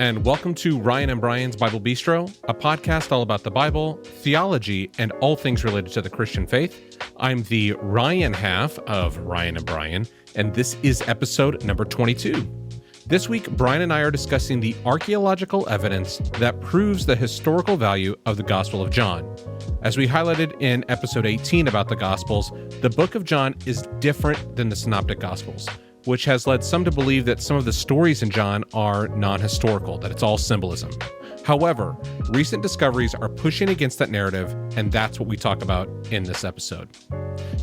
and welcome to Ryan and Brian's Bible Bistro, a podcast all about the Bible, theology, and all things related to the Christian faith. I'm the Ryan half of Ryan and Brian, and this is episode number 22. This week, Brian and I are discussing the archaeological evidence that proves the historical value of the Gospel of John. As we highlighted in episode 18 about the Gospels, the book of John is different than the Synoptic Gospels, which has led some to believe that some of the stories in John are non-historical, that it's all symbolism. However, recent discoveries are pushing against that narrative, and that's what we talk about in this episode.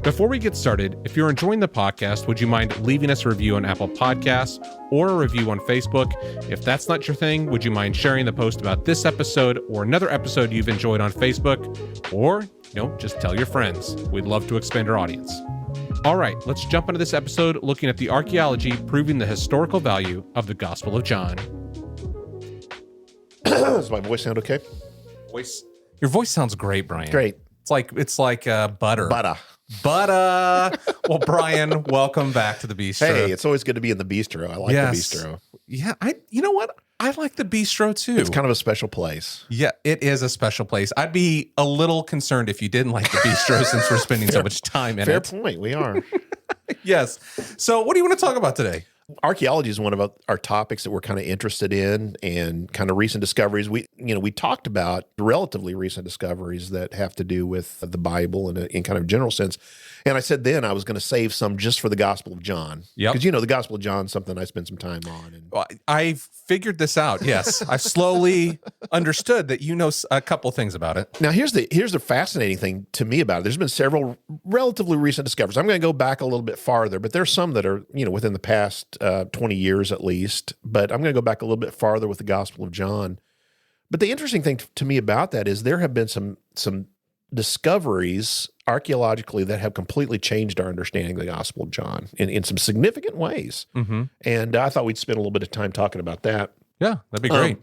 Before we get started, if you're enjoying the podcast, would you mind leaving us a review on Apple Podcasts or a review on Facebook? If that's not your thing, would you mind sharing the post about this episode or another episode you've enjoyed on Facebook? Or, just tell your friends. We'd love to expand our audience. All right, let's jump into this episode looking at the archaeology proving the historical value of the Gospel of John. Does my voice sound okay? Your voice sounds great, Brian. Great. It's like butter. Butter. Well, Brian, welcome back to the bistro. Hey, it's always good to be in the bistro. I like the bistro. Yeah, you know what? I like the bistro too. It's kind of a special place. Yeah, it is a special place. I'd be a little concerned if you didn't like the bistro since we're spending so much time in it. Fair point. We are. Yes. So what do you want to talk about today? Archaeology is one of our topics that we're kind of interested in, and kind of recent discoveries. We talked about relatively recent discoveries that have to do with the Bible in kind of general sense. And I said then I was going to save some just for the Gospel of John. Yep. Because the Gospel of John is something I spend some time on. And Well, I figured this out. Yes, I've slowly understood that you know a couple things about it. Now, here's the fascinating thing to me about it. There's been several relatively recent discoveries. I'm going to go back a little bit farther, but there's some that are, within the past 20 years at least. But I'm going to go back a little bit farther with the Gospel of John. But the interesting thing to me about that is there have been some discoveries archaeologically that have completely changed our understanding of the Gospel of John in some significant ways. Mm-hmm. And I thought we'd spend a little bit of time talking about that. Yeah, that'd be great.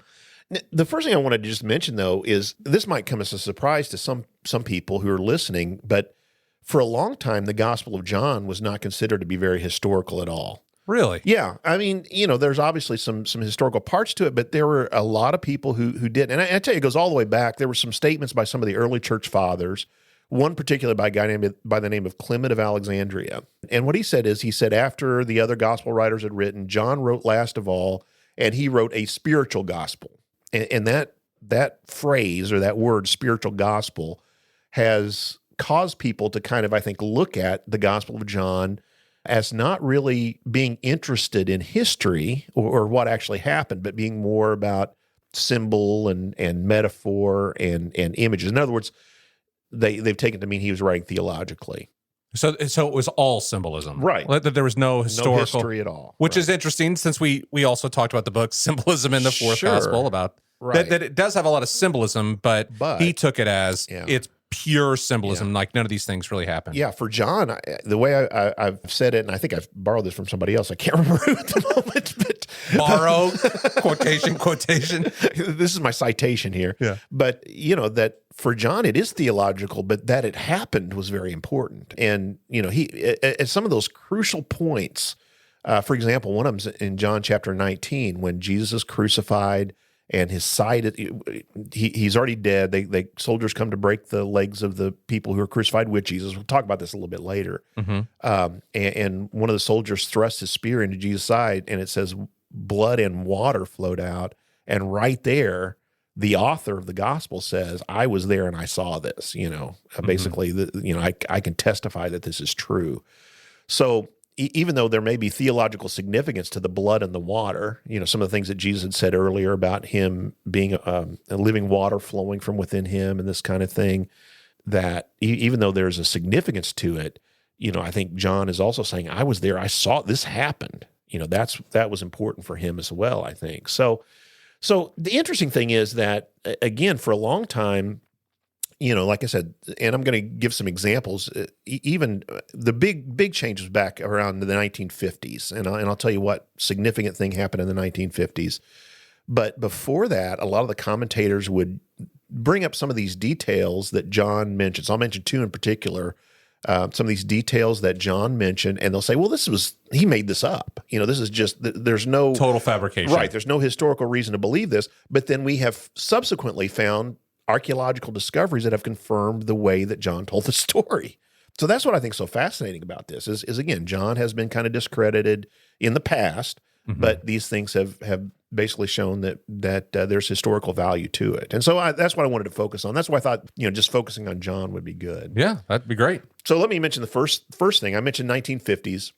The first thing I wanted to just mention, though, is this might come as a surprise to some people who are listening, but for a long time, the Gospel of John was not considered to be very historical at all. Really? Yeah. I mean, there's obviously some historical parts to it, but there were a lot of people who did. And I tell you, it goes all the way back. There were some statements by some of the early church fathers, one particularly by a guy by the name of Clement of Alexandria. And what he said after the other gospel writers had written, John wrote last of all, and he wrote a spiritual gospel. And that phrase or that word, spiritual gospel, has caused people to kind of, I think, look at the Gospel of John as not really being interested in history or what actually happened, but being more about symbol and metaphor and images. In other words, they've taken to mean he was writing theologically. So it was all symbolism. Right. That there was no historical. No history at all. Which is interesting since we also talked about the book Symbolism in the Fourth Gospel about that it does have a lot of symbolism, but he took it as it's pure symbolism, like none of these things really happen. Yeah, for John, the way I've said it, and I think I've borrowed this from somebody else, I can't remember who at the moment, but borrow, quotation. This is my citation here. Yeah. But, that for John, it is theological, but that it happened was very important. And, he at some of those crucial points, for example, one of them's in John chapter 19, when Jesus is crucified, and his side, he's already dead. They soldiers come to break the legs of the people who are crucified with Jesus. We'll talk about this a little bit later. Mm-hmm. And one of the soldiers thrusts his spear into Jesus' side, and it says blood and water flowed out. And right there, the author of the gospel says, "I was there and I saw this." Basically, I can testify that this is true. So even though there may be theological significance to the blood and the water, some of the things that Jesus had said earlier about him being a living water flowing from within him and this kind of thing, that even though there's a significance to it, I think John is also saying, I was there, I saw this happened. That was important for him as well, I think. So the interesting thing is that, again, for a long time, like I said, and I'm going to give some examples, even the big change was back around the 1950s. And I'll tell you what significant thing happened in the 1950s. But before that, a lot of the commentators would bring up some of these details that John mentions. I'll mention two in particular. some of these details that John mentioned, and they'll say, well, he made this up. This is just, there's no total fabrication. Right. There's no historical reason to believe this. But then we have subsequently found archaeological discoveries that have confirmed the way that John told the story. So that's what I think is so fascinating about this is again, John has been kind of discredited in the past, but these things have basically shown that there's historical value to it. And so that's what I wanted to focus on. That's why I thought, just focusing on John would be good. Yeah, that'd be great. So let me mention the first thing. I mentioned 1950s,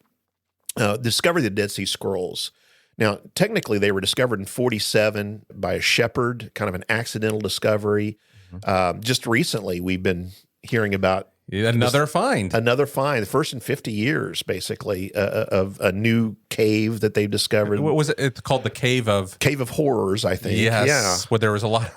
discovery of the Dead Sea Scrolls. Now, technically, they were discovered in 47 by a shepherd, kind of an accidental discovery. Just recently, we've been hearing about another find, the first in 50 years, basically, of a new cave that they've discovered. What was it? It's called the Cave of Horrors, I think. Yes, yeah. Where there was a lot.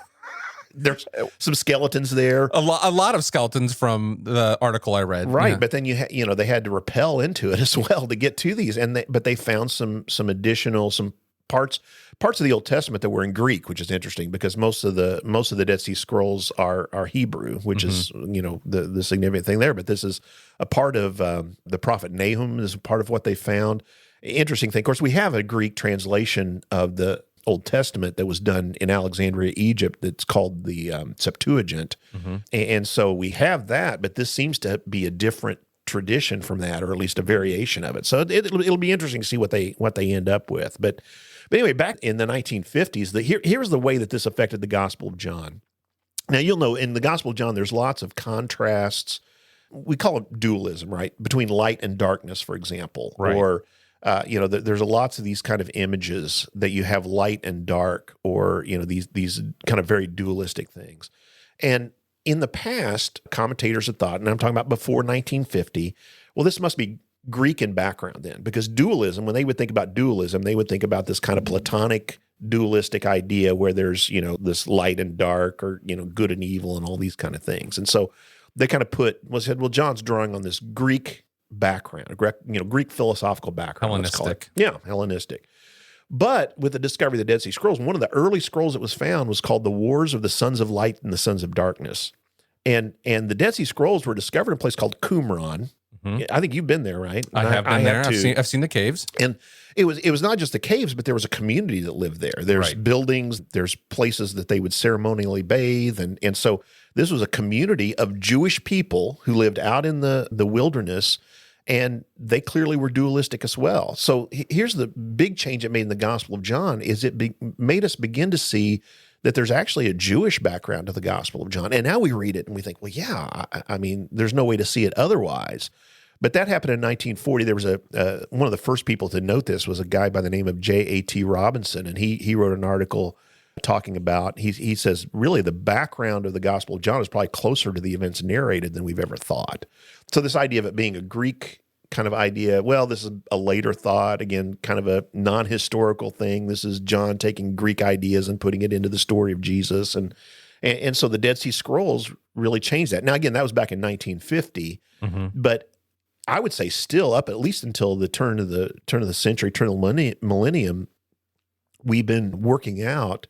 There's some skeletons there. A lot of skeletons from the article I read. Right, yeah. But then they had to rappel into it as well to get to these, but they found some additional parts of the Old Testament that were in Greek, which is interesting because most of the Dead Sea Scrolls are Hebrew, which is the significant thing there. But this is a part of the prophet Nahum. This is part of what they found. Interesting thing, of course, we have a Greek translation of the Old Testament that was done in Alexandria, Egypt, that's called the Septuagint. And so we have that, but this seems to be a different tradition from that, or at least a variation of it. So it'll be interesting to see what they end up with. But anyway, back in the 1950s, here's the way that this affected the Gospel of John. Now, you'll know in the Gospel of John, there's lots of contrasts. We call it dualism, right? Between light and darkness, for example. Right. Or there's lots of these kind of images that you have light and dark, or these kind of very dualistic things. And in the past, commentators have thought, and I'm talking about before 1950, well, this must be Greek in background then, because dualism, when they would think about dualism, they would think about this kind of Platonic dualistic idea where there's this light and dark, or good and evil, and all these kind of things. And so they kind of said, well, John's drawing on this Greek background, Greek philosophical background. Hellenistic. Yeah, Hellenistic. But with the discovery of the Dead Sea Scrolls, one of the early scrolls that was found was called the Wars of the Sons of Light and the Sons of Darkness. And the Dead Sea Scrolls were discovered in a place called Qumran. I think you've been there, right? I have been there. I've seen the caves. And it was not just the caves, but there was a community that lived there. There's buildings, there's places that they would ceremonially bathe. And so this was a community of Jewish people who lived out in the wilderness, and they clearly were dualistic as well. So here's the big change it made in the Gospel of John is it made us begin to see that there's actually a Jewish background to the Gospel of John. And now we read it and we think, well, yeah, I mean, there's no way to see it otherwise. But that happened in 1940. There was one of the first people to note this was a guy by the name of J.A.T. Robinson, and he wrote an article talking about, he says, really the background of the Gospel of John is probably closer to the events narrated than we've ever thought. So this idea of it being a Greek kind of idea, well, this is a later thought, again, kind of a non-historical thing. This is John taking Greek ideas and putting it into the story of Jesus. And so the Dead Sea Scrolls really changed that. Now, again, that was back in 1950, but I would say still up at least until the turn of the century, turn of the millennium, we've been working out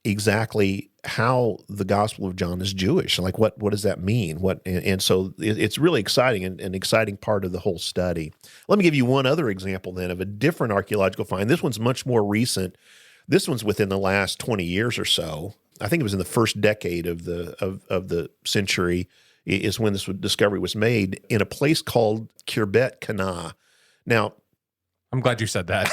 exactly how the Gospel of John is Jewish. Like, what does that mean? And so it's really exciting and an exciting part of the whole study. Let me give you one other example then of a different archaeological find. This one's much more recent. This one's within the last 20 years or so. I think it was in the first decade of the century is when this discovery was made in a place called Khirbet Qanaa. Now, I'm glad you said that.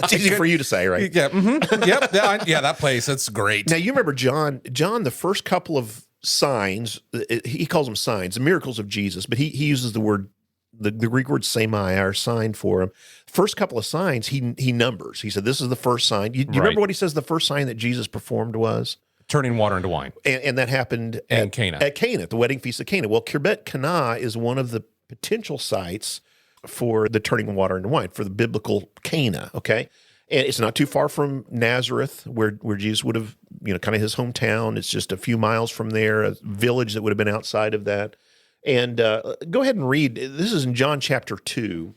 It's easy for you to say, right? Yeah. Yep. Yeah, that place. It's great. Now, you remember John, the first couple of signs, he calls them signs, the miracles of Jesus, but he uses the word, the Greek word semai, our sign for him. First couple of signs, he numbers. He said, this is the first sign. You remember what he says the first sign that Jesus performed was? Turning water into wine. And that happened at Cana. At Cana, at the wedding feast of Cana. Well, Khirbet Qanaa is one of the potential sites for the turning water into wine, for the biblical Cana, okay? And it's not too far from Nazareth, where Jesus would have, kind of his hometown. It's just a few miles from there, a village that would have been outside of that. And go ahead and read. This is in John chapter 2.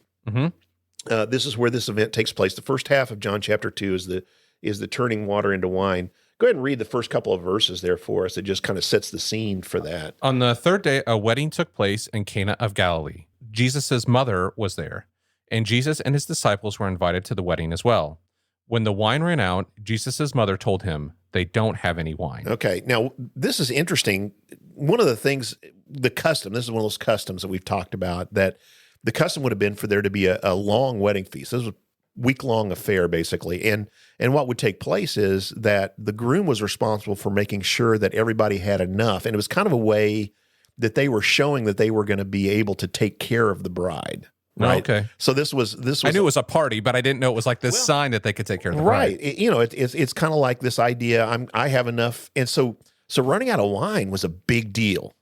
This is where this event takes place. The first half of John chapter 2 is the turning water into wine. Go ahead and read the first couple of verses there for us. It just kind of sets the scene for that. On the third day, a wedding took place in Cana of Galilee. Jesus' mother was there, and Jesus and his disciples were invited to the wedding as well. When the wine ran out, Jesus' mother told him, they don't have any wine. Okay, now this is interesting. One of the things, the custom, this is one of those customs that we've talked about, that the custom would have been for there to be a long wedding feast. This was a week-long affair, basically. And what would take place is that the groom was responsible for making sure that everybody had enough. And it was kind of a way that they were showing that they were going to be able to take care of the bride. Right. Okay. So this was. I knew it was a party, but I didn't know it was like this sign that they could take care of the bride. Right. It's kind of like this idea. I have enough, and so running out of wine was a big deal.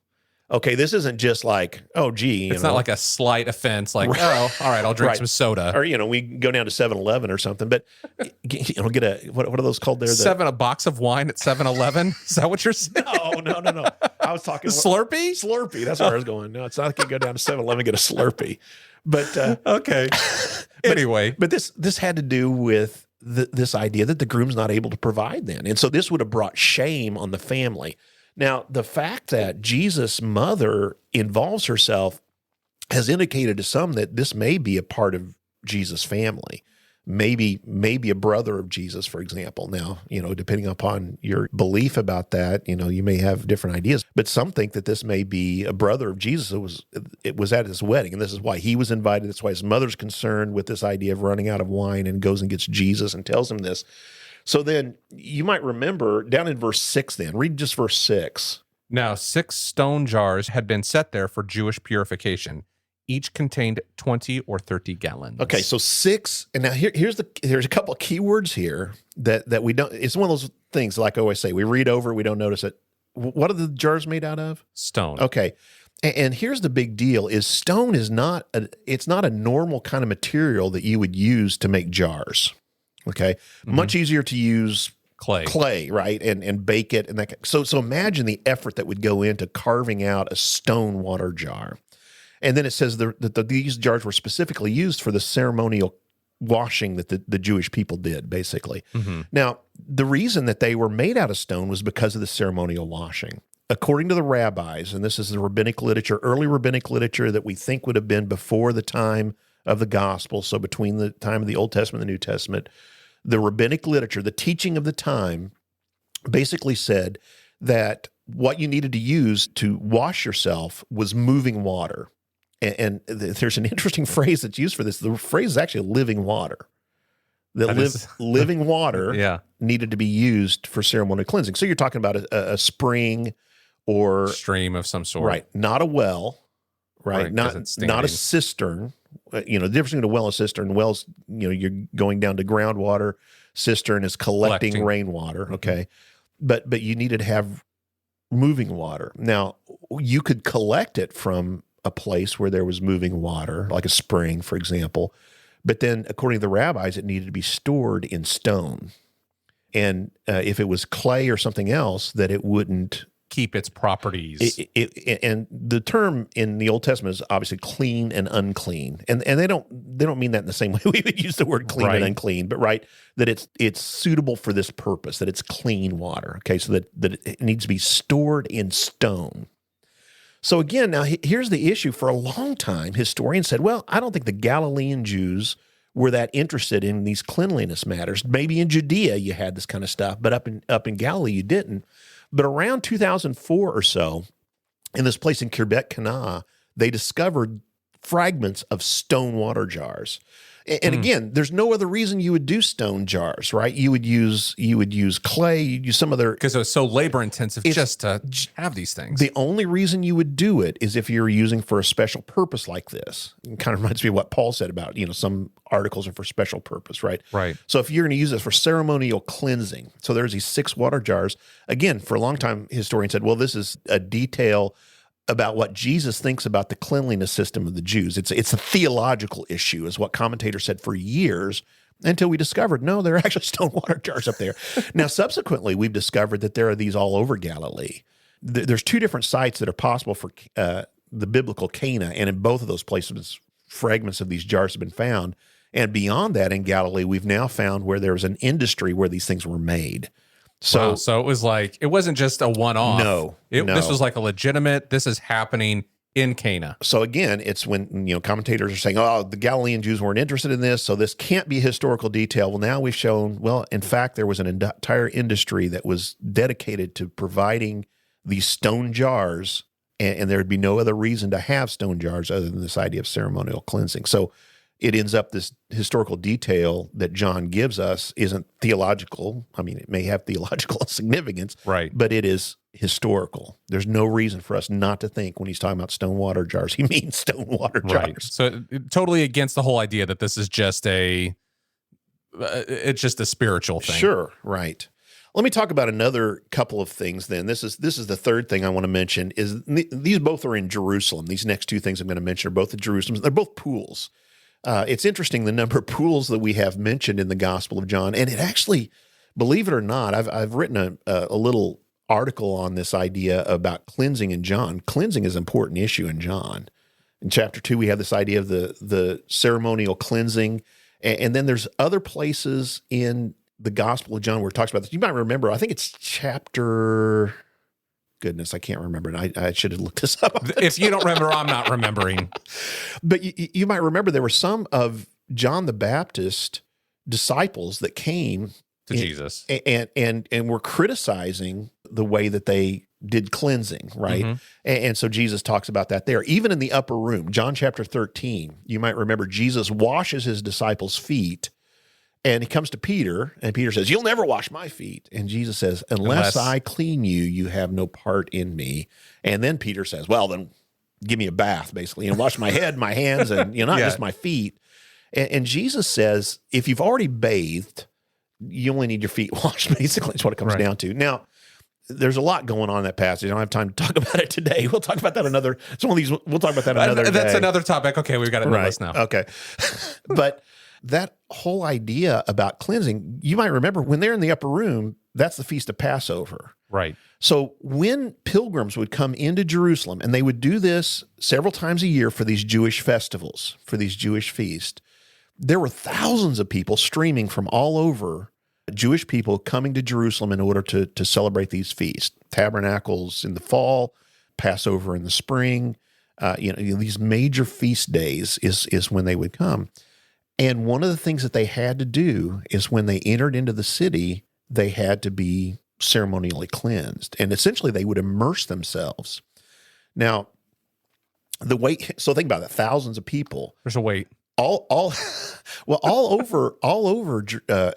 Okay, this isn't just like, oh, gee. It's not like a slight offense, like, oh, all right, I'll drink some soda. Or, we go down to 7-Eleven or something, but, get a, what are those called there? A box of wine at 7-Eleven? Is that what you're saying? No. I was talking. Slurpee? Slurpee. That's where I was going. No, it's not like you go down to 7-Eleven and get a Slurpee. But, okay. Anyway. But this had to do with this idea that the groom's not able to provide then. And so this would have brought shame on the family. Now, the fact that Jesus' mother involves herself has indicated to some that this may be a part of Jesus' family, maybe a brother of Jesus, for example. Now, depending upon your belief about that, you may have different ideas. But some think that this may be a brother of Jesus. It was at his wedding, and this is why he was invited. That's why his mother's concerned with this idea of running out of wine, and goes and gets Jesus and tells him this. So then you might remember down in verse 6 then, read just verse 6. Now 6 stone jars had been set there for Jewish purification. Each contained 20 or 30 gallons. Okay, so 6, and now there's a couple of key words here that we don't, it's one of those things, like I always say, we read over, we don't notice it. What are the jars made out of? Stone. Okay. And here's the big deal is stone is not a normal kind of material that you would use to make jars. Okay, much easier to use clay, right, and bake it, and that. So imagine the effort that would go into carving out a stone water jar, and then it says that these jars were specifically used for the ceremonial washing that the Jewish people did, basically. Mm-hmm. Now, the reason that they were made out of stone was because of the ceremonial washing. According to the rabbis, and this is the rabbinic literature, early rabbinic literature that we think would have been before the time of the gospel, so between the time of the Old Testament and the New Testament. The rabbinic literature, the teaching of the time, basically said that what you needed to use to wash yourself was moving water. And there's an interesting phrase that's used for this. The phrase is actually living water. Living water needed to be used for ceremonial cleansing. So you're talking about a spring or stream of some sort. Right. Not a well, right? Not a cistern. The difference between a well and a cistern, wells, you're going down to groundwater. Cistern is collecting rainwater, okay? But you needed to have moving water. Now, you could collect it from a place where there was moving water, like a spring, for example. But then, according to the rabbis, it needed to be stored in stone. And if it was clay or something else, that it wouldn't keep its properties. And the term in the Old Testament is obviously clean and unclean, and they don't mean that in the same way we would use the word clean and unclean, but that it's suitable for this purpose, that it's clean water. Okay, so that it needs to be stored in stone. So again, now here's the issue. For a long time, historians said, well, I don't think the Galilean Jews were that interested in these cleanliness matters. Maybe in Judea you had this kind of stuff, but up in Galilee you didn't. But around 2004 or so, in this place in Kirbet Kana, they discovered fragments of stone water jars. And again, there's no other reason you would do stone jars, right? You would use clay, you'd use some other... Because it was so labor intensive just to have these things. The only reason you would do it is if you're using for a special purpose like this. It kind of reminds me of what Paul said about, some articles are for special purpose, right? Right. So if you're going to use it for ceremonial cleansing, so there's these 6 water jars. Again, for a long time, historians said, well, this is a detail about what Jesus thinks about the cleanliness system of the Jews. It's a theological issue, is what commentators said for years, until we discovered, no, there are actually stone water jars up there. Now, subsequently, we've discovered that there are these all over Galilee. There's 2 different sites that are possible for the biblical Cana, and in both of those places, fragments of these jars have been found. And beyond that, in Galilee, we've now found where there was an industry where these things were made. So, So it was like, it wasn't just a one-off. No. This was like a legitimate, this is happening in Cana. So again, it's when, commentators are saying, oh, the Galilean Jews weren't interested in this, so this can't be historical detail. Well, now we've shown, well, in fact, there was an entire industry that was dedicated to providing these stone jars, and there would be no other reason to have stone jars other than this idea of ceremonial cleansing. So it ends up this historical detail that John gives us isn't theological. I mean, it may have theological significance, right? But it is historical. There's no reason for us not to think when he's talking about stone water jars, he means stone water jars. Right. So totally against the whole idea that this is just it's just a spiritual thing. Sure, right. Let me talk about another couple of things then. This is the third thing I want to mention is these both are in Jerusalem. These next two things I'm going to mention are both in Jerusalem. They're both pools. It's interesting the number of pools that we have mentioned in the Gospel of John, and it actually, believe it or not, I've written a little article on this idea about cleansing in John. Cleansing is an important issue in John. In chapter 2, we have this idea of the ceremonial cleansing, and then there's other places in the Gospel of John where it talks about this. You might remember, I think it's chapter... Goodness, I can't remember. And I should have looked this up. If you don't remember, I'm not remembering. But you might remember there were some of John the Baptist disciples that came to Jesus and were criticizing the way that they did cleansing, right? Mm-hmm. And so Jesus talks about that there. Even in the upper room, John chapter 13, you might remember Jesus washes his disciples' feet. And he comes to Peter, and Peter says, "You'll never wash my feet." And Jesus says, unless I clean you, you have no part in me. And then Peter says, well, then give me a bath, basically, and wash my head, my hands, and not just my feet. And Jesus says, if you've already bathed, you only need your feet washed, basically. That's what it comes down to. Now, there's a lot going on in that passage. I don't have time to talk about it today. We'll talk about that another. It's one of these. We'll talk about that another day. That's another topic. Okay, we've got it on the list now. Okay, but that whole idea about cleansing, you might remember when they're in the upper room, that's the Feast of Passover. Right. So when pilgrims would come into Jerusalem, and they would do this several times a year for these Jewish festivals, for these Jewish feasts, there were thousands of people streaming from all over, Jewish people coming to Jerusalem in order to celebrate these feasts. Tabernacles in the fall, Passover in the spring, these major feast days is when they would come. And one of the things that they had to do is when they entered into the city, they had to be ceremonially cleansed. And essentially they would immerse themselves. Now, the weight, so think about it, thousands of people. There's a weight. All over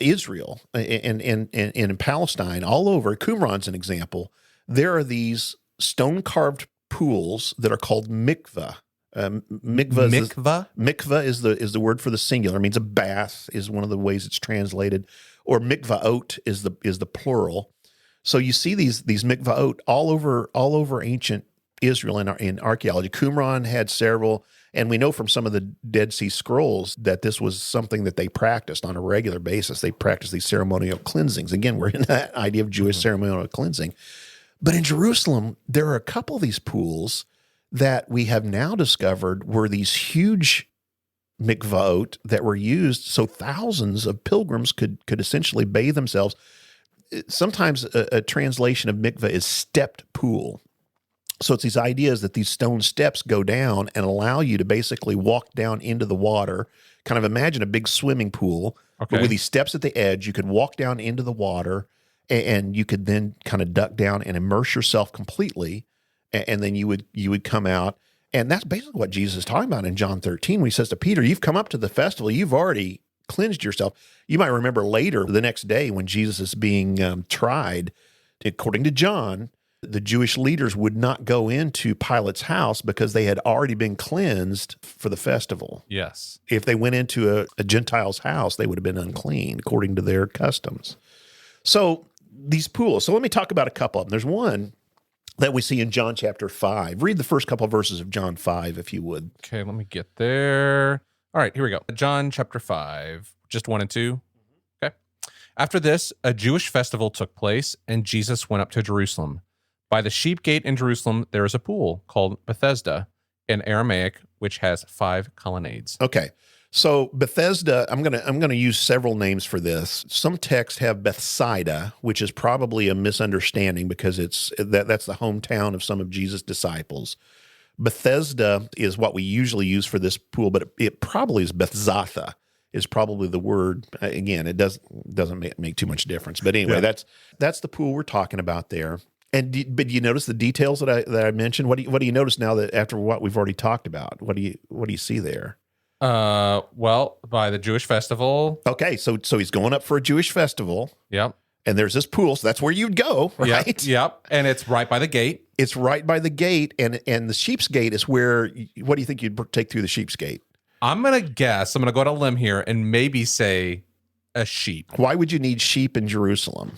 Israel and in Palestine, all over, Qumran's an example, there are these stone-carved pools that are called mikveh. Mikveh is the word for the singular. It means a bath is one of the ways it's translated, or mikvaot is the plural. So you see these mikvaot all over ancient Israel in archaeology. Qumran had several, and we know from some of the Dead Sea Scrolls that this was something that they practiced on a regular basis. They practiced these ceremonial cleansings. Again, we're in that idea of Jewish ceremonial cleansing. But in Jerusalem, there are a couple of these pools that we have now discovered were these huge mikvaot that were used so thousands of pilgrims could essentially bathe themselves. Sometimes a translation of mikveh is stepped pool. So it's these ideas that these stone steps go down and allow you to basically walk down into the water. Kind of imagine a big swimming pool, but with these steps at the edge, you could walk down into the water, and you could then kind of duck down and immerse yourself completely. And then you would come out. And that's basically what Jesus is talking about in John 13 when he says to Peter, you've come up to the festival, you've already cleansed yourself. You might remember later, the next day when Jesus is being tried, according to John, the Jewish leaders would not go into Pilate's house because they had already been cleansed for the festival. Yes. If they went into a Gentile's house, they would have been unclean according to their customs. So these pools. So let me talk about a couple of them. There's one that we see in John chapter 5. Read the first couple of verses of John 5, if you would. Okay, let me get there. All right, here we go. John chapter 5, just 1 and 2. Okay. After this, a Jewish festival took place, and Jesus went up to Jerusalem. By the sheep gate in Jerusalem, there is a pool called Bethesda in Aramaic, which has 5 colonnades. Okay, So Bethesda, I'm gonna use several names for this. Some texts have Bethsaida, which is probably a misunderstanding because that's the hometown of some of Jesus' disciples. Bethesda is what we usually use for this pool, but it probably is Bethzatha is probably the word. Again, it doesn't make too much difference. But anyway, that's the pool we're talking about there. And but you notice the details that I mentioned? What do you notice now that after what we've already talked about? What do you see there? Well, by the Jewish festival. Okay, so he's going up for a Jewish festival. Yep. And there's this pool, so that's where you'd go, right? Yep. And it's right by the gate. It's right by the gate, and the sheep's gate is where. What do you think you'd take through the sheep's gate? I'm gonna go out on a limb here and maybe say a sheep. Why would you need sheep in Jerusalem?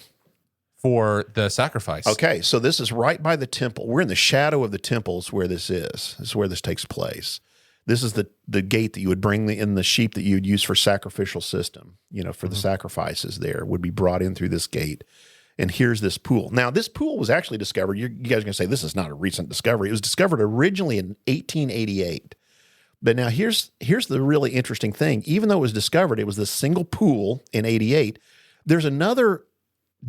For the sacrifice. Okay, so this is right by the temple. We're in the shadow of the temples where this is. This is where this takes place. This is the gate that you would bring in the sheep that you would use for sacrificial system, for the sacrifices there, would be brought in through this gate. And here's this pool. Now, this pool was actually discovered. You guys are going to say this is not a recent discovery. It was discovered originally in 1888. But now here's the really interesting thing. Even though it was discovered, it was this single pool in 88. There's another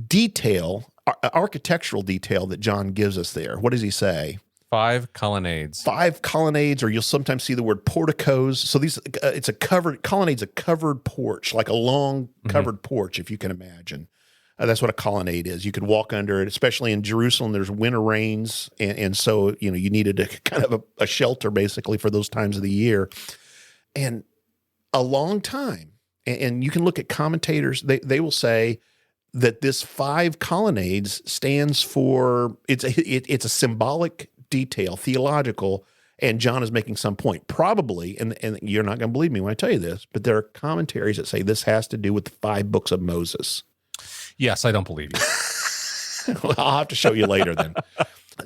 detail, architectural detail that John gives us there. What does he say? 5 colonnades. 5 colonnades, or you'll sometimes see the word porticos. So colonnade's a covered porch, like a long covered porch, if you can imagine. That's what a colonnade is. You could walk under it, especially in Jerusalem. There's winter rains, and so you needed a kind of a shelter basically for those times of the year. And a long time, and you can look at commentators. They will say that this 5 colonnades stands for it's a symbolic detail, theological, and John is making some point. Probably, and you're not going to believe me when I tell you this, but there are commentaries that say this has to do with the 5 books of Moses. Yes, I don't believe you. Well, I'll have to show you later then.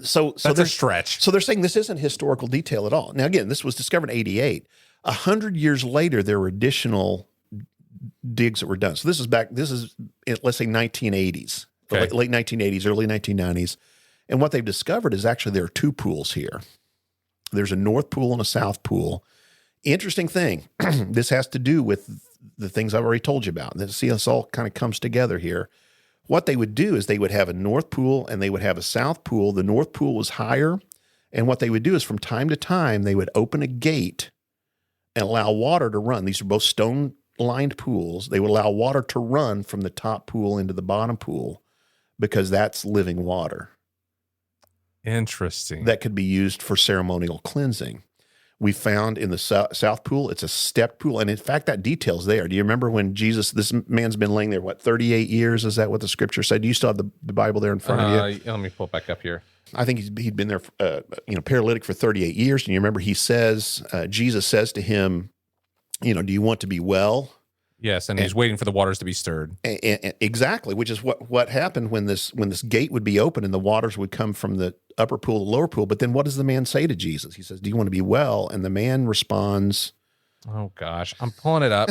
So that's a stretch. So they're saying this isn't historical detail at all. Now, again, this was discovered in 88. 100 years later, there were additional digs that were done. So this is let's say 1980s, okay. late 1980s, early 1990s. And what they've discovered is actually there are 2 pools here. There's a north pool and a south pool. Interesting thing. This has to do with the things I've already told you about. See, this all kind of comes together here. What they would do is they would have a north pool and they would have a south pool. The north pool was higher. And what they would do is from time to time, they would open a gate and allow water to run. These are both stone-lined pools. They would allow water to run from the top pool into the bottom pool because that's living water. Interesting. That could be used for ceremonial cleansing. We found in the south pool, it's a stepped pool. And in fact, that detail's there. Do you remember when this man's been laying there, 38 years? Is that what the scripture said? Do you still have the Bible there in front of you? Let me pull it back up here. I think he'd been there, paralytic for 38 years. And you remember Jesus says to him, do you want to be well? Yes, and he's waiting for the waters to be stirred. Exactly, which is what happened when this gate would be open and the waters would come from the upper pool to the lower pool. But then what does the man say to Jesus? He says, do you want to be well? And the man responds, oh, gosh, I'm pulling it up.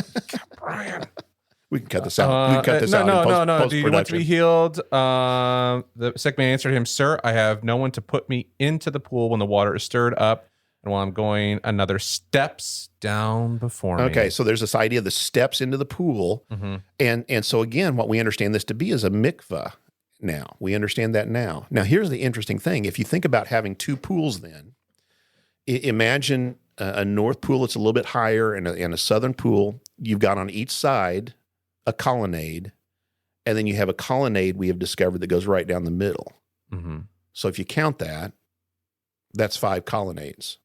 Brian. We can cut this out. We can cut this out. No. Do you want to be healed? The sick man answered him, sir, I have no one to put me into the pool when the water is stirred up. And while I'm going, another steps down before me. Okay, so there's this idea of the steps into the pool. Mm-hmm. And so again, what we understand this to be is a mikvah now. We understand that now. Now, here's the interesting thing. If you think about having 2 pools then, imagine a north pool that's a little bit higher and a southern pool. You've got on each side a colonnade, and then you have a colonnade we have discovered that goes right down the middle. Mm-hmm. So if you count that, that's 5 colonnades.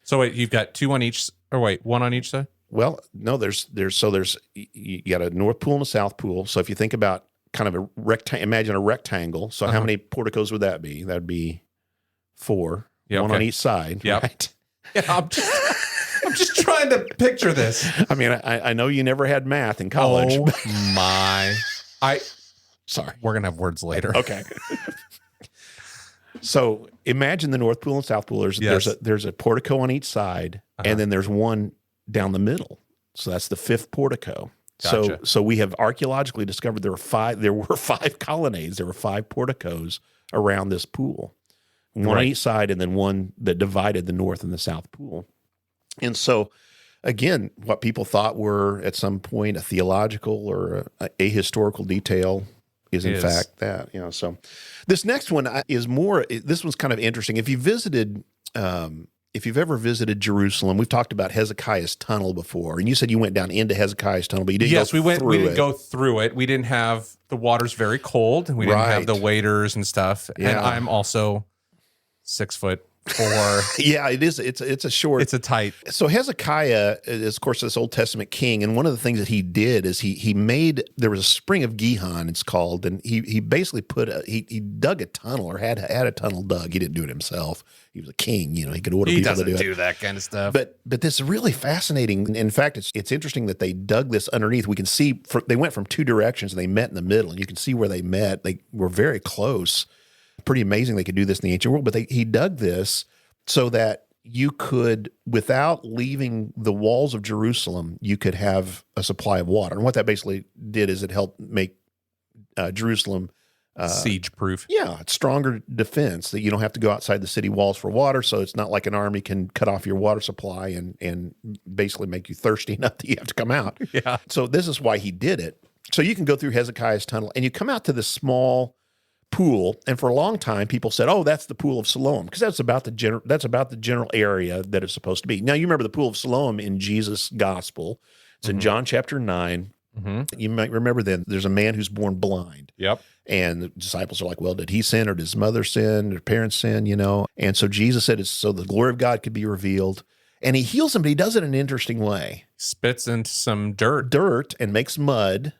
So wait, you've got 2 on each, or wait, 1 on each side? Well, no, there's you got a north pool and a south pool. So if you think about kind of a rectangle, imagine a rectangle. So how many porticos would that be? That'd be 4, one on each side, right? Yeah, I'm just trying to picture this. I mean, I know you never had math in college. Oh my! Sorry, we're gonna have words later. Okay. So imagine the north pool and south pool. There's a portico on each side, and then there's one down the middle. So that's the 5th portico. Gotcha. So we have archaeologically discovered there were 5 colonnades. There were 5 porticos around this pool, one on each side, and then one that divided the north and the south pool. And so again, what people thought were at some point a theological or a historical detail is in fact that, so this next one is this one's kind of interesting. If you've ever visited Jerusalem, we've talked about Hezekiah's tunnel before, and you said you went down into Hezekiah's tunnel, but you didn't go through it. Yes, we didn't go through it. We didn't have, the water's very cold, and we didn't have the waders and stuff, and I'm also 6'4". Yeah, it is. It's a short. It's a tight. So Hezekiah is, of course, this Old Testament king, and one of the things that he did is he made, there was a spring of Gihon, it's called, and he basically he dug a tunnel, or had a tunnel dug. He didn't do it himself. He was a king, he could order people to do it. He doesn't do that kind of stuff. But this is really fascinating. In fact, it's interesting that they dug this underneath. We can see they went from two directions and they met in the middle, and you can see where they met. They were very close. Pretty amazing they could do this in the ancient world, but he dug this so that you could, without leaving the walls of Jerusalem, you could have a supply of water. And what that basically did is it helped make Jerusalem siege-proof. Yeah, it's stronger defense, that you don't have to go outside the city walls for water, so it's not like an army can cut off your water supply and basically make you thirsty enough that you have to come out. Yeah. So this is why he did it. So you can go through Hezekiah's tunnel, and you come out to this small pool, and for a long time people said, "Oh, that's the pool of Siloam," because that's about the general area that it's supposed to be. Now, you remember the pool of Siloam in Jesus' gospel. It's in John chapter 9. You might remember then there's a man who's born blind. Yep. And the disciples are like, well, did he sin, or did his mother sin, or parents sin, And so Jesus said it's so the glory of God could be revealed. And he heals him, but he does it in an interesting way. Spits into some dirt. And makes mud,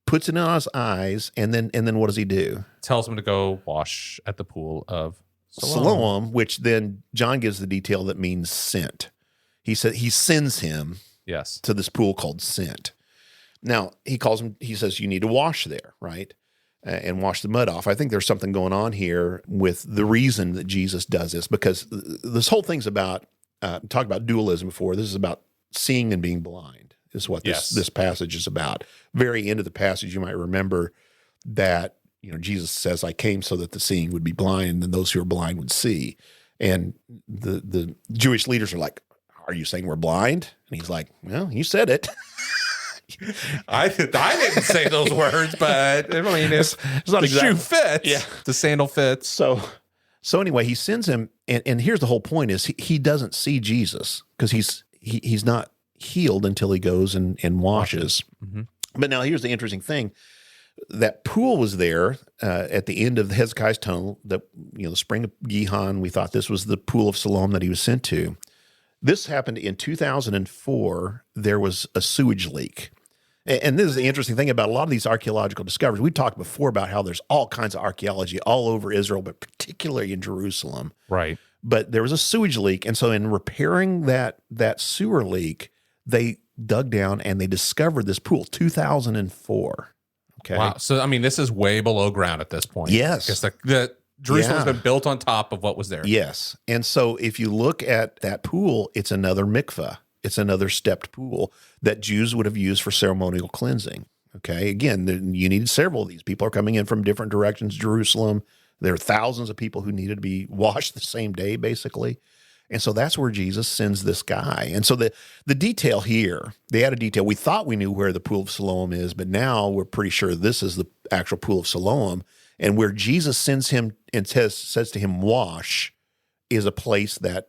puts it on his eyes, and then what does he do? Tells him to go wash at the pool of Siloam, which then John gives the detail that means sent. He said he sends him to this pool called Sent. Now, he says, you need to wash there, right? And wash the mud off. I think there's something going on here with the reason that Jesus does this, because this whole thing's about, talk about dualism before, this is about seeing and being blind, is what this passage is about. Very end of the passage, you might remember that, Jesus says, I came so that the seeing would be blind and those who are blind would see. And the Jewish leaders are like, are you saying we're blind? And he's like, well, you said it. I didn't say those words, but I mean, it's not the shoe fits. The sandal fits. So anyway, he sends him, and here's the whole point: is he doesn't see Jesus because he's not healed until he goes and washes. But now here's the interesting thing: that pool was there at the end of the Hezekiah's tunnel. The spring of Gihon. We thought this was the pool of Siloam that he was sent to. This happened in 2004. There was a sewage leak. And this is the interesting thing about a lot of these archaeological discoveries. We talked before about how there's all kinds of archaeology all over Israel, but particularly in Jerusalem. Right. But there was a sewage leak. And so in repairing that sewer leak, they dug down and they discovered this pool, 2004. Okay. Wow. So, I mean, this is way below ground at this point. Yes. Because the Jerusalem's been built on top of what was there. Yes. And so if you look at that pool, it's another mikveh. It's another stepped pool that Jews would have used for ceremonial cleansing. Okay. Again, you needed several of these. People are coming in from different directions, Jerusalem. There are thousands of people who needed to be washed the same day, basically. And so that's where Jesus sends this guy. And so the detail here, they added detail. We thought we knew where the pool of Siloam is, but now we're pretty sure this is the actual pool of Siloam. And where Jesus sends him and says to him, wash, is a place that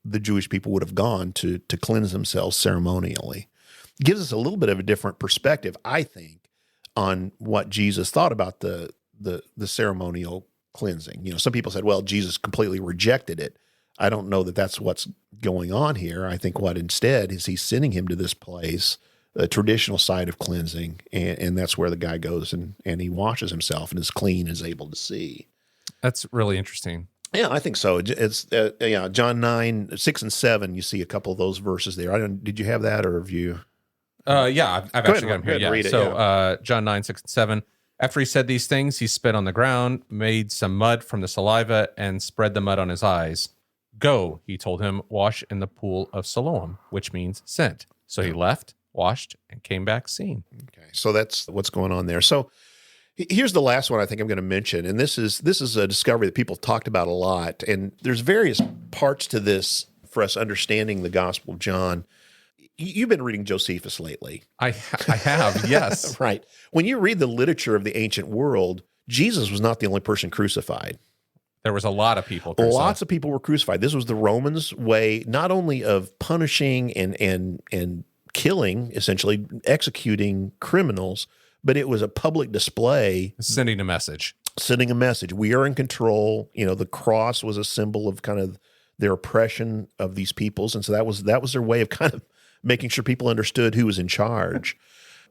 the Jewish people would have gone to cleanse themselves ceremonially. It gives us a little bit of a different perspective, I think, on what Jesus thought about the ceremonial cleansing. Some people said, well, Jesus completely rejected it. I don't know that that's what's going on here. I think what instead is he's sending him to this place, a traditional site of cleansing, and that's where the guy goes and he washes himself and is clean and is able to see. That's really interesting. Yeah, I think so. It's John 9, 6 and 7. You see a couple of those verses there. Did you have that, or have you? Yeah, I've actually got them here. Yeah. Read it, so John 9, 6 and 7. After he said these things, he spit on the ground, made some mud from the saliva, and spread the mud on his eyes. Go, he told him, wash in the pool of Siloam, which means sent. So he left, washed, and came back seeing. Okay, so that's what's going on there. So here's the last one I think I'm going to mention, and this is a discovery that people talked about a lot, and there's various parts to this for us understanding the Gospel of John. You've been reading Josephus lately. I have, yes. Right. When you read the literature of the ancient world, Jesus was not the only person crucified. There was a lot of people crucified. Lots of people were crucified. This was the Romans' way, not only of punishing and killing, essentially executing criminals, but it was a public display. Sending a message. Sending a message. We are in control. The cross was a symbol of kind of their oppression of these peoples. And so that was their way of kind of making sure people understood who was in charge.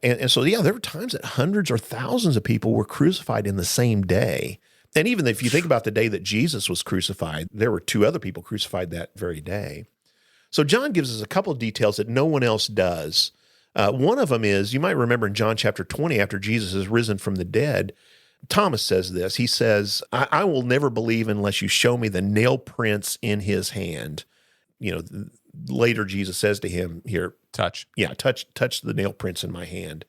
And so, yeah, there were times that hundreds or thousands of people were crucified in the same day. And even if you think about the day that Jesus was crucified, there were 2 other people crucified that very day. So John gives us a couple of details that no one else does. One of them is, you might remember in John chapter 20, after Jesus is risen from the dead, Thomas says this. He says, I will never believe unless you show me the nail prints in his hand. Later Jesus says to him, here, touch the nail prints in my hand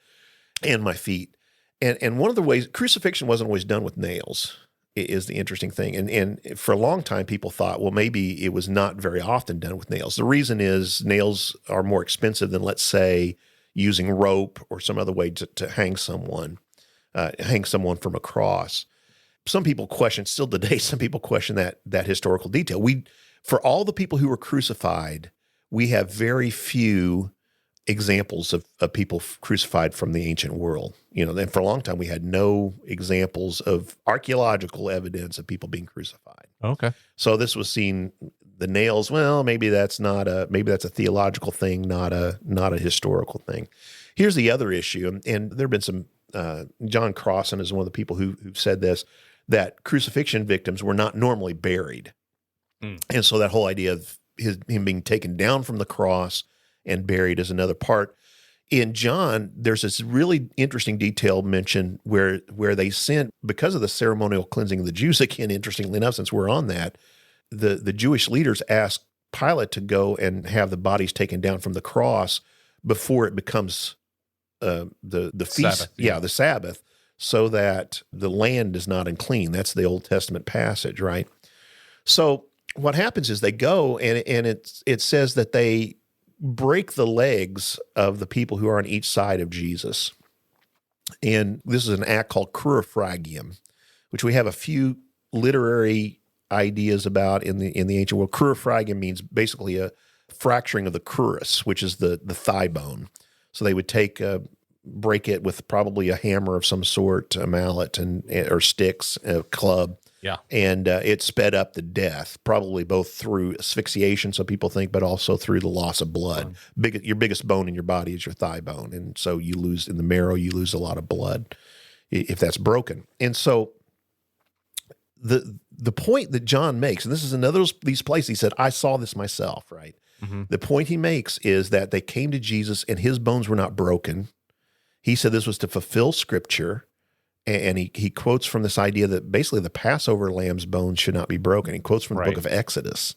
and my feet. And one of the ways, crucifixion wasn't always done with nails, is the interesting thing. And for a long time, people thought, well, maybe it was not very often done with nails. The reason is nails are more expensive than, let's say, using rope or some other way to hang someone from a cross. Some people question, still today, some people question that historical detail. For all the people who were crucified, we have very few examples of people crucified from the ancient world. And for a long time, we had no examples of archaeological evidence of people being crucified. Okay. So this was seen, the nails, well, maybe that's a theological thing, not a historical thing. Here's the other issue, and there have been some, John Crossan is one of the people who've said this, that crucifixion victims were not normally buried. And so that whole idea of him being taken down from the cross and buried is another part. In John, there's this really interesting detail mentioned where they sent, because of the ceremonial cleansing of the Jews, again, interestingly enough, since we're on that, the Jewish leaders asked Pilate to go and have the bodies taken down from the cross before it becomes the feast, Sabbath, the Sabbath, so that the land is not unclean. That's the Old Testament passage, right? So what happens is they go and it says that they break the legs of the people who are on each side of Jesus. And this is an act called crurifragium, which we have a few literary ideas about in the ancient world. Crurifragium means basically a fracturing of the crurus, which is the thigh bone. So they would break it with probably a hammer of some sort, a mallet or sticks, a club. Yeah. And it sped up the death, probably both through asphyxiation, so people think, but also through the loss of blood. Your biggest bone in your body is your thigh bone. And so you lose, in the marrow, you lose a lot of blood if that's broken. And so the point that John makes, and this is another of these places, he said, I saw this myself, right? Mm-hmm. The point he makes is that they came to Jesus and his bones were not broken. He said this was to fulfill Scripture. And he quotes from this idea that basically the Passover lamb's bones should not be broken. He quotes from the book of Exodus.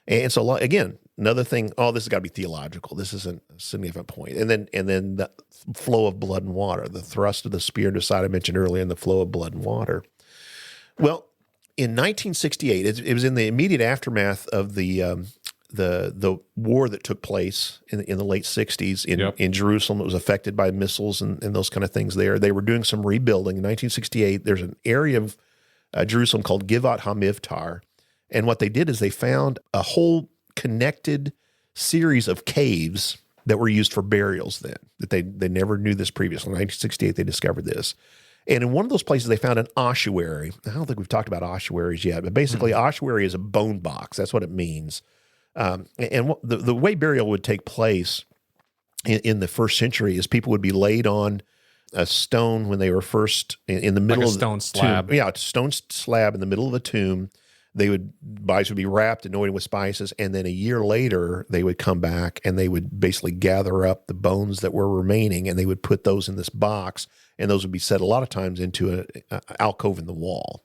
And so, again, another thing, this has got to be theological. This isn't a significant point. And then the flow of blood and water, the thrust of the spear into the side I mentioned earlier, and the flow of blood and water. Well, in 1968, it was in the immediate aftermath of the war that took place in the late 60s in Jerusalem. It was affected by missiles and those kind of things there. They were doing some rebuilding. In 1968, there's an area of Jerusalem called Givat HaMivtar. And what they did is they found a whole connected series of caves that were used for burials then, that they never knew this previously. In 1968, they discovered this. And in one of those places, they found an ossuary. I don't think we've talked about ossuaries yet, but basically ossuary is a bone box. That's what it means. And the way burial would take place in the first century is people would be laid on a stone when they were first in the middle of a stone slab. Tomb. Yeah, a stone slab in the middle of a tomb. Bodies would be wrapped, anointed with spices, and then a year later they would come back and they would basically gather up the bones that were remaining and they would put those in this box, and those would be set a lot of times into an alcove in the wall.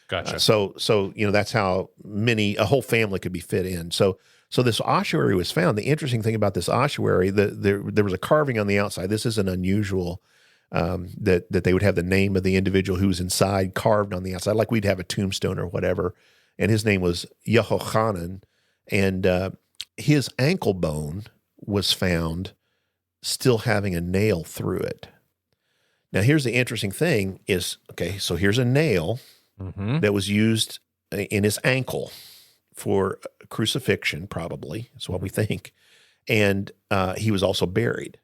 Gotcha. So that's how a whole family could be fit in. So this ossuary was found. The interesting thing about this ossuary, there was a carving on the outside. This isn't unusual, that they would have the name of the individual who was inside carved on the outside, like we'd have a tombstone or whatever. And his name was Yehochanan, and his ankle bone was found still having a nail through it. Now, here's the interesting thing is, okay, so here's a nail that was used in his ankle for crucifixion, probably, is what we think. And he was also buried.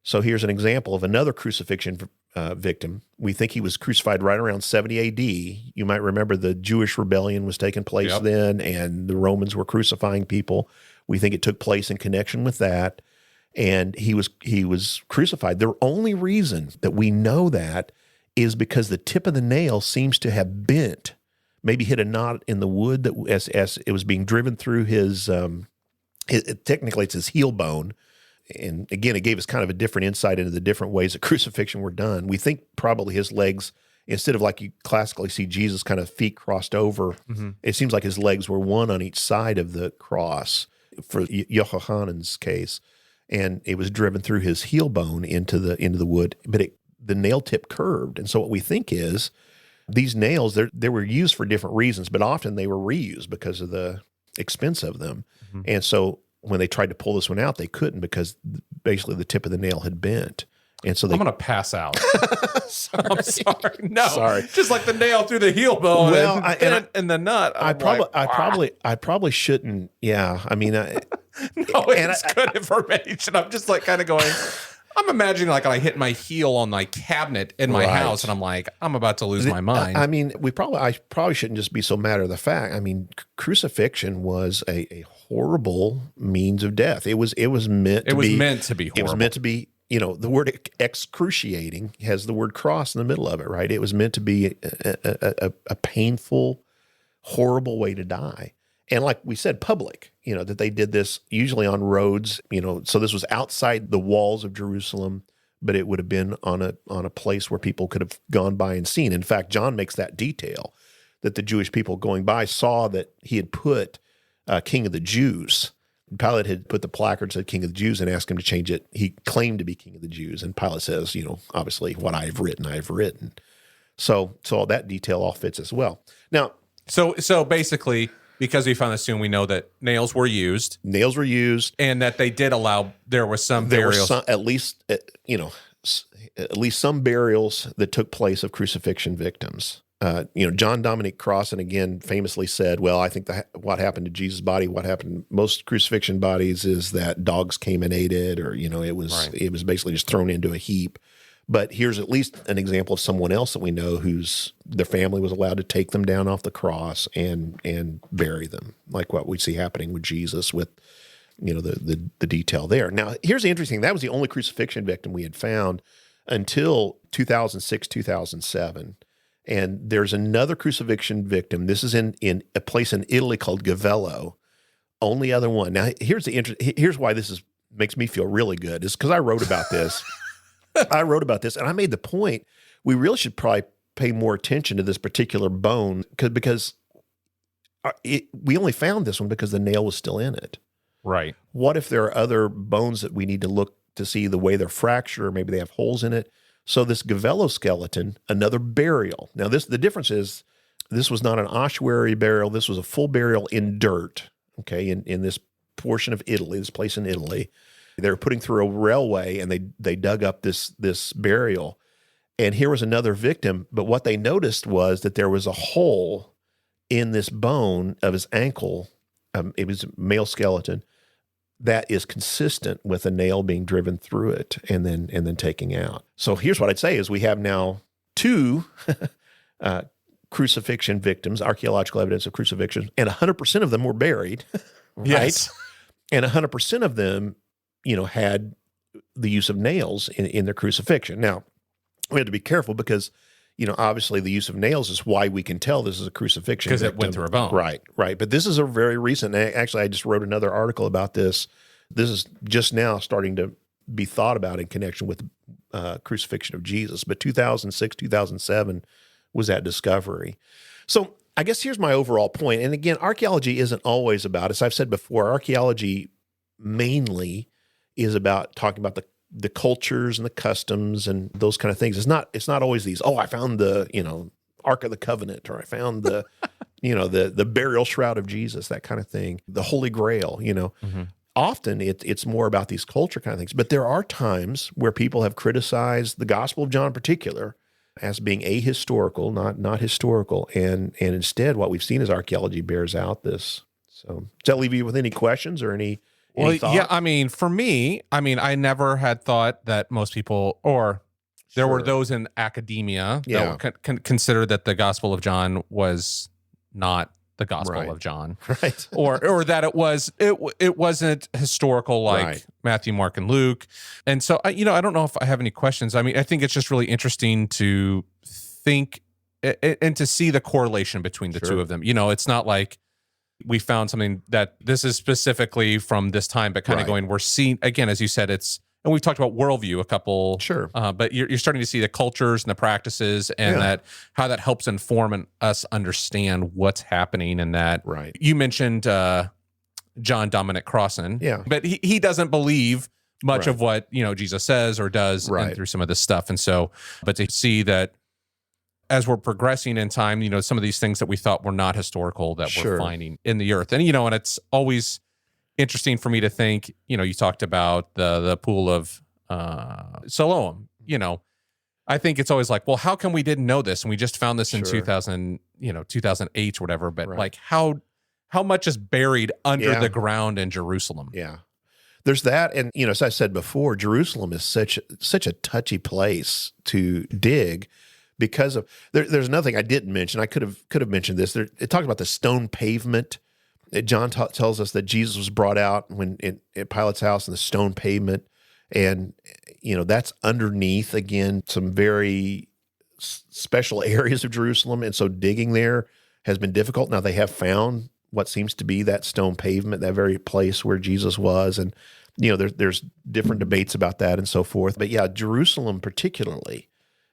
So here's an example of another crucifixion victim. We think he was crucified right around 70 A.D. You might remember the Jewish rebellion was taking place then, and the Romans were crucifying people. We think it took place in connection with that, and he was crucified. The only reason that we know that is because the tip of the nail seems to have bent, maybe hit a knot in the wood that as it was being driven through his technically it's his heel bone. And again, it gave us kind of a different insight into the different ways that crucifixion were done. We think probably his legs, instead of like you classically see Jesus kind of feet crossed over, it seems like his legs were one on each side of the cross for Yohanan's case. And it was driven through his heel bone into the wood, but the nail tip curved. And so what we think is these nails, they were used for different reasons, but often they were reused because of the expense of them. And so when they tried to pull this one out, they couldn't because basically the tip of the nail had bent. And so I'm going to pass out. Sorry. I'm sorry. No. Sorry. Just like the nail through the heel bone and the nut. I probably shouldn't. Yeah. I mean, no, it's good information. I'm just like kind of going, I'm imagining like I hit my heel on my cabinet in my house, and I'm like, I'm about to lose my mind. I mean, I probably shouldn't just be so matter of the fact. I mean, crucifixion was a horrible means of death. It was meant to be horrible. It was meant to be, the word excruciating has the word cross in the middle of it, right? It was meant to be a painful, horrible way to die. And like we said, public, that they did this usually on roads, so this was outside the walls of Jerusalem, but it would have been on a place where people could have gone by and seen. In fact, John makes that detail that the Jewish people going by saw that he had put King of the Jews. Pilate had put the placard said King of the Jews and asked him to change it. He claimed to be King of the Jews. And Pilate says, obviously what I have written. So all that detail all fits as well. Now, so basically, because we found this soon, we know that nails were used. And that they did allow, there was some burials. At least some burials that took place of crucifixion victims. John Dominic Crossan, again, famously said, well, I think what happened to Jesus' body, what happened to most crucifixion bodies is that dogs came and ate it, or, it was basically just thrown into a heap. But here's at least an example of someone else that we know their family was allowed to take them down off the cross and bury them, like what we see happening with Jesus with, the detail there. Now, here's the interesting thing. That was the only crucifixion victim we had found until 2006, 2007. And there's another crucifixion victim. This is in a place in Italy called Gavello. Only other one. Now, here's why this makes me feel really good. Is because I wrote about this. And I made the point we really should probably pay more attention to this particular bone because we only found this one because the nail was still in it. Right. What if there are other bones that we need to look to see the way they're fractured, or maybe they have holes in it? So this Gavello skeleton, another burial. Now the difference is this was not an ossuary burial. This was a full burial in dirt, okay, in this portion of Italy, this place in Italy. They were putting through a railway, and they dug up this burial. And here was another victim, but what they noticed was that there was a hole in this bone of his ankle. It was a male skeleton that is consistent with a nail being driven through it and then taking out. So here's what I'd say is we have now two crucifixion victims, archaeological evidence of crucifixion, and 100% of them were buried, right? Yes. And 100% of them had the use of nails in their crucifixion. Now, we have to be careful because, obviously the use of nails is why we can tell this is a crucifixion. Because it went through a bone. Right. But this is a very recent, actually, I just wrote another article about this. This is just now starting to be thought about in connection with crucifixion of Jesus. But 2006, 2007 was that discovery. So I guess here's my overall point. And again, archaeology isn't always about, as I've said before, archaeology mainly is about talking about the cultures and the customs and those kind of things. It's not always these, I found the, Ark of the Covenant, or I found the, the burial shroud of Jesus, that kind of thing, the Holy Grail, often it's more about these culture kind of things. But there are times where people have criticized the Gospel of John in particular as being ahistorical, not historical. And instead, what we've seen is archaeology bears out this. So does that leave you with any questions or any thoughts? Yeah, I mean, for me, I never had thought that most people, or there were those in academia that considered that the Gospel of John was not the Gospel of John, right? or that it wasn't historical like Matthew, Mark, and Luke. And so I don't know if I have any questions. I mean, I think it's just really interesting to think and to see the correlation between the two of them. It's not like we found something that this is specifically from this time, but kind of going, we're seeing, again, as you said, and we've talked about worldview a couple, but you're starting to see the cultures and the practices and that how that helps inform us understand what's happening. And that you mentioned John Dominic Crossan, but he doesn't believe much of what Jesus says or does and through some of this stuff. And so, but to see that as we're progressing in time, some of these things that we thought were not historical that we're finding in the earth, and and it's always interesting for me to think, you talked about the pool of Siloam. I think it's always like, well, how come we didn't know this and we just found this in 2008 or whatever? But like, how much is buried under the ground in Jerusalem? Yeah, there's that, and as I said before, Jerusalem is such a touchy place to dig because of there's another thing I didn't mention. I could have mentioned this. It talks about the stone pavement. John tells us that Jesus was brought out when at Pilate's house in the stone pavement, and that's underneath again some very special areas of Jerusalem, and so digging there has been difficult. Now they have found what seems to be that stone pavement, that very place where Jesus was, and there's different debates about that and so forth. But yeah, Jerusalem particularly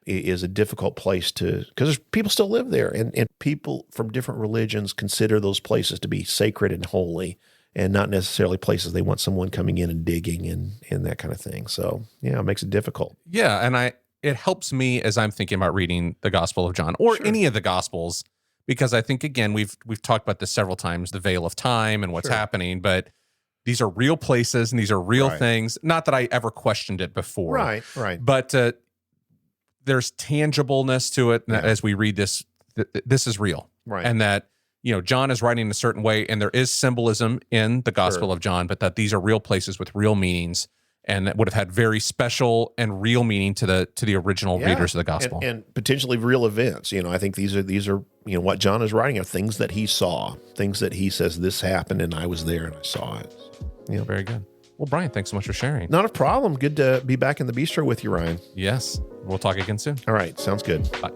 is a difficult place because people still live there, and people from different religions consider those places to be sacred and holy, and not necessarily places they want someone coming in and digging and that kind of thing. So yeah, it makes it difficult. Yeah, and it helps me as I'm thinking about reading the Gospel of John or any of the Gospels, because I think, again, we've talked about this several times, the veil of time and what's happening, but these are real places and these are real things. Not that I ever questioned it before. Right. But there's tangibleness to it as we read this. This is real, and that John is writing a certain way, and there is symbolism in the Gospel of John, but that these are real places with real meanings, and that would have had very special and real meaning to the original readers of the Gospel, and potentially real events. I think these are what John is writing are things that he saw, things that he says this happened, and I was there and I saw it. So, very good. Well, Brian, thanks so much for sharing. Not a problem. Good to be back in the bistro with you, Ryan. Yes. We'll talk again soon. All right. Sounds good. Bye.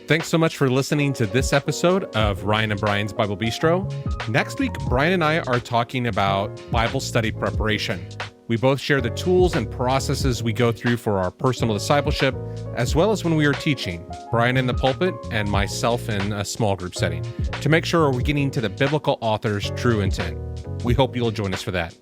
Thanks so much for listening to this episode of Ryan and Brian's Bible Bistro. Next week, Brian and I are talking about Bible study preparation. We both share the tools and processes we go through for our personal discipleship, as well as when we are teaching, Brian in the pulpit and myself in a small group setting, to make sure we're getting to the biblical author's true intent. We hope you'll join us for that.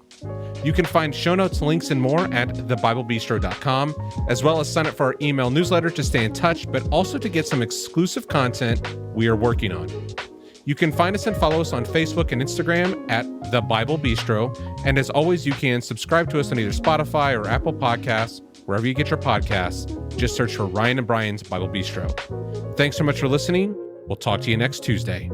You can find show notes, links, and more at thebiblebistro.com, as well as sign up for our email newsletter to stay in touch, but also to get some exclusive content we are working on. You can find us and follow us on Facebook and Instagram at The Bible Bistro. And as always, you can subscribe to us on either Spotify or Apple Podcasts, wherever you get your podcasts. Just search for Ryan and Brian's Bible Bistro. Thanks so much for listening. We'll talk to you next Tuesday.